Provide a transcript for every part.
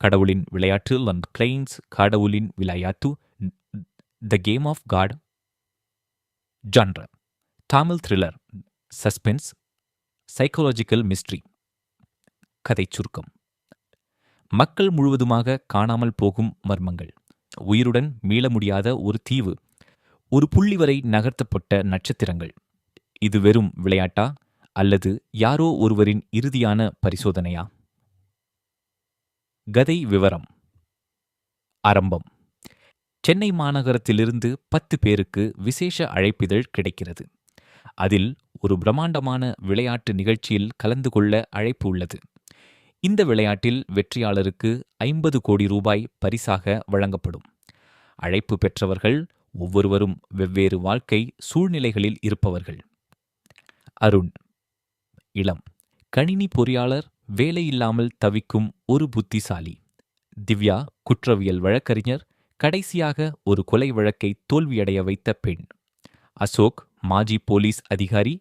கடவுளின் விளையாட்டு லண்ட் கிளைன்ஸ் கடவுளின் விளையாட்டு the game of God genre Tamil thriller suspense psychological mystery. கதை சுருக்கம். மக்கள் முழுவதுமாக காணாமல் போகும் மர்மங்கள், உயிருடன் மீள முடியாத ஒரு தீவு, ஒரு புள்ளி வரை நகர்த்தப்பட்ட நட்சத்திரங்கள். இது வெறும் விளையாட்டா அல்லது யாரோ ஒருவரின் இறுதியான பரிசோதனையா? கதை விவரம். ஆரம்பம். சென்னை மாநகரத்திலிருந்து 10 பேருக்கு விசேஷ அழைப்பிதழ் கிடைக்கிறது. அதில் ஒரு பிரம்மாண்டமான விளையாட்டு நிகழ்ச்சியில் கலந்து கொள்ள அழைப்பு உள்ளது. இந்த விளையாட்டில் வெற்றியாளருக்கு 50 கோடி ரூபாய் பரிசாக வழங்கப்படும். அழைப்பு பெற்றவர்கள் ஒவ்வொருவரும் வெவ்வேறு வாழ்க்கை சூழ்நிலைகளில் இருப்பவர்கள். அருண் இளம் கணினி பொறியாளர், வேலையில்லாமல் தவிக்கும் ஒரு புத்திசாலி. திவ்யா குற்றவியல் வழக்கறிஞர், கடைசியாக ஒரு கொலை வழக்கை தோல்வியடைய வைத்த பெண். அசோக் மாஜி போலீஸ் அதிகாரி,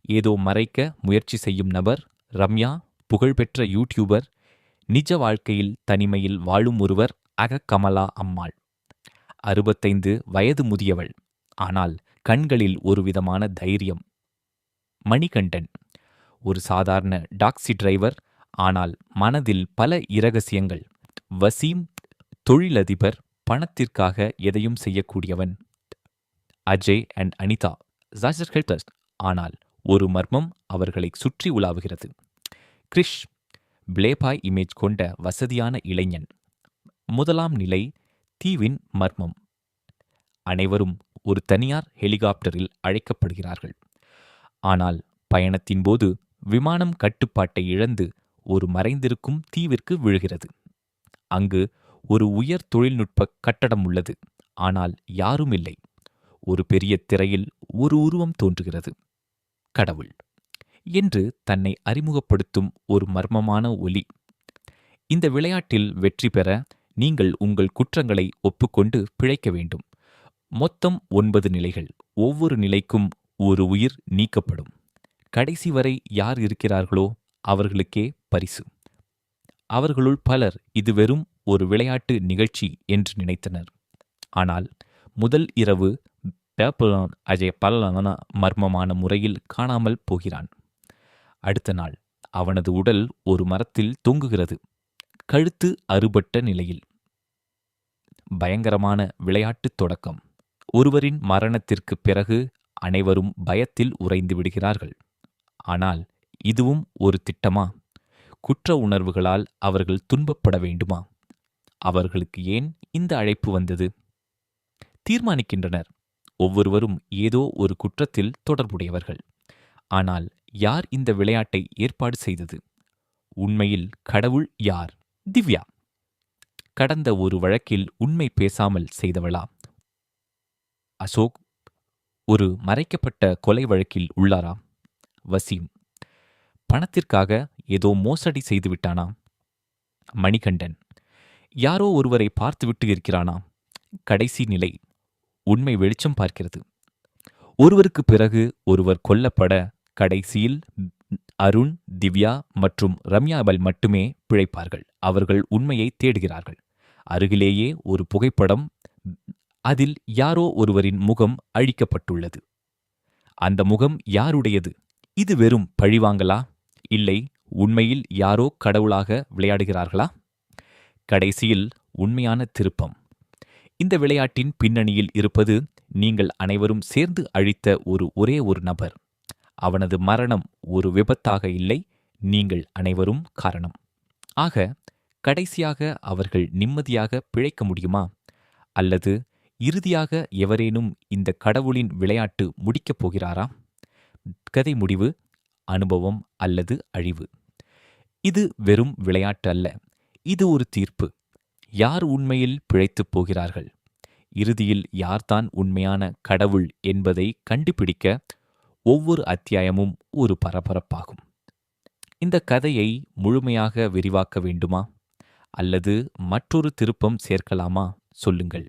ஏதோ மறைக்க முயற்சி செய்யும் நபர். ரம்யா புகழ்பெற்ற யூடியூபர், நிஜ வாழ்க்கையில் தனிமையில் வாழும் ஒருவர். கமலா அம்மாள் 65 வயது முதியவள், ஆனால் கண்களில் ஒருவிதமான தைரியம். மணிகண்டன் ஒரு சாதாரண டாக்ஸி டிரைவர், ஆனால் மனதில் பல இரகசியங்கள். வசீம் தொழிலதிபர், பணத்திற்காக எதையும் செய்யக்கூடியவன். அஜய் அண்ட் அனிதா ஜாஸ்டர்ஹெல்டஸ்ட், ஆனால் ஒரு மர்மம் அவர்களை சுற்றி உலாவுகிறது. கிரிஷ் பிளேபாய் இமேஜ் கொண்ட வசதியான இளைஞன். முதலாம் நிலை தீவின் மர்மம். அனைவரும் ஒரு தனியார் ஹெலிகாப்டரில் அழைக்கப்படுகிறார்கள். ஆனால் பயணத்தின் போது விமானம் கட்டுப்பாட்டை இழந்து ஒரு மறைந்திருக்கும் தீவிற்கு விழுகிறது. அங்கு ஒரு உயர் தொழில்நுட்ப கட்டடம் உள்ளது, ஆனால் யாரும் இல்லை. ஒரு பெரிய திரையில் ஒரு உருவம் தோன்றுகிறது. கடவுள் என்று தன்னை அறிமுகப்படுத்தும் ஒரு மர்மமான ஒலி. இந்த விளையாட்டில் வெற்றி பெற நீங்கள் உங்கள் குற்றங்களை ஒப்புக்கொண்டு பிழைக்க வேண்டும். மொத்தம் 9 நிலைகள். ஒவ்வொரு நிலைக்கும் ஒரு உயிர் நீக்கப்படும். கடைசி வரை யார் இருக்கிறார்களோ அவர்களுக்கே பரிசு. அவர்களுள் பலர் இது வெறும் ஒரு விளையாட்டு நிகழ்ச்சி என்று நினைத்தனர். ஆனால் முதல் இரவு அஜய் பலனான மர்மமான முறையில் காணாமல் போகிறான். அடுத்த நாள் அவனது உடல் ஒரு மரத்தில் தொங்குகிறது, கழுத்து அறுபட்ட நிலையில். பயங்கரமான விளையாட்டுத் தொடக்கம். ஒருவரின் மரணத்திற்குப் பிறகு அனைவரும் பயத்தில் உறைந்து விடுகிறார்கள். ஆனால் இதுவும் ஒரு திட்டமா? குற்ற உணர்வுகளால் அவர்கள் துன்பப்பட வேண்டுமா? அவர்களுக்கு ஏன் இந்த அழைப்பு வந்தது? தீர்மானிக்கின்றனர். ஒவ்வொருவரும் ஏதோ ஒரு குற்றத்தில் தொடர்புடையவர்கள். ஆனால் யார் இந்த விளையாட்டை ஏற்பாடு செய்தது? உண்மையில் கடவுள் யார்? திவ்யா கடந்த ஒரு வழக்கில் உண்மை பேசாமல் செய்தவளா? அசோக் ஒரு மறைக்கப்பட்ட கொலை வழக்கில் உள்ளாரா? வசீம் பணத்திற்காக ஏதோ மோசடி செய்துவிட்டானா? மணிகண்டன் யாரோ ஒருவரை பார்த்துவிட்டு இருக்கிறானா? கடைசி நிலை உண்மை வெளிச்சம் பார்க்கிறது. ஒருவருக்கு பிறகு ஒருவர் கொல்லப்பட கடைசியில் அருண், திவ்யா மற்றும் ரம்யாபல் மட்டுமே பிழைப்பார்கள். அவர்கள் உண்மையை தேடுகிறார்கள். அருகிலேயே ஒரு புகைப்படம். அதில் யாரோ ஒருவரின் முகம் அழிக்கப்பட்டுள்ளது. அந்த முகம் யாருடையது? இது வெறும் பழிவாங்கலா? இல்லை, உண்மையில் யாரோ கடவுளாக விளையாடுகிறார்களா? கடைசியில் உண்மையான திருப்பம். இந்த விளையாட்டின் பின்னணியில் இருப்பது நீங்கள் அனைவரும் சேர்ந்து அழித்த ஒரே ஒரு நபர். அவனது மரணம் ஒரு விபத்தாக இல்லை, நீங்கள் அனைவரும் காரணம். ஆக கடைசியாக அவர்கள் நிம்மதியாக பிழைக்க முடியுமா? அல்லது இறுதியாக எவரேனும் இந்த கடவுளின் விளையாட்டு முடிக்கப் போகிறாரா? கதை முடிவு, அனுபவம் அல்லது அழிவு. இது வெறும் விளையாட்டு அல்ல, இது ஒரு தீர்ப்பு. யார் உண்மையில் பிழைத்துப் போகிறார்கள்? இறுதியில் யார்தான் உண்மையான கடவுள் என்பதை கண்டுபிடிக்க ஒவ்வொரு அத்தியாயமும் ஒரு பரபரப்பாகும். இந்த கதையை முழுமையாக விரிவாக்க வேண்டுமா? அல்லது மற்றொரு திருப்பம் சேர்க்கலாமா? சொல்லுங்கள்.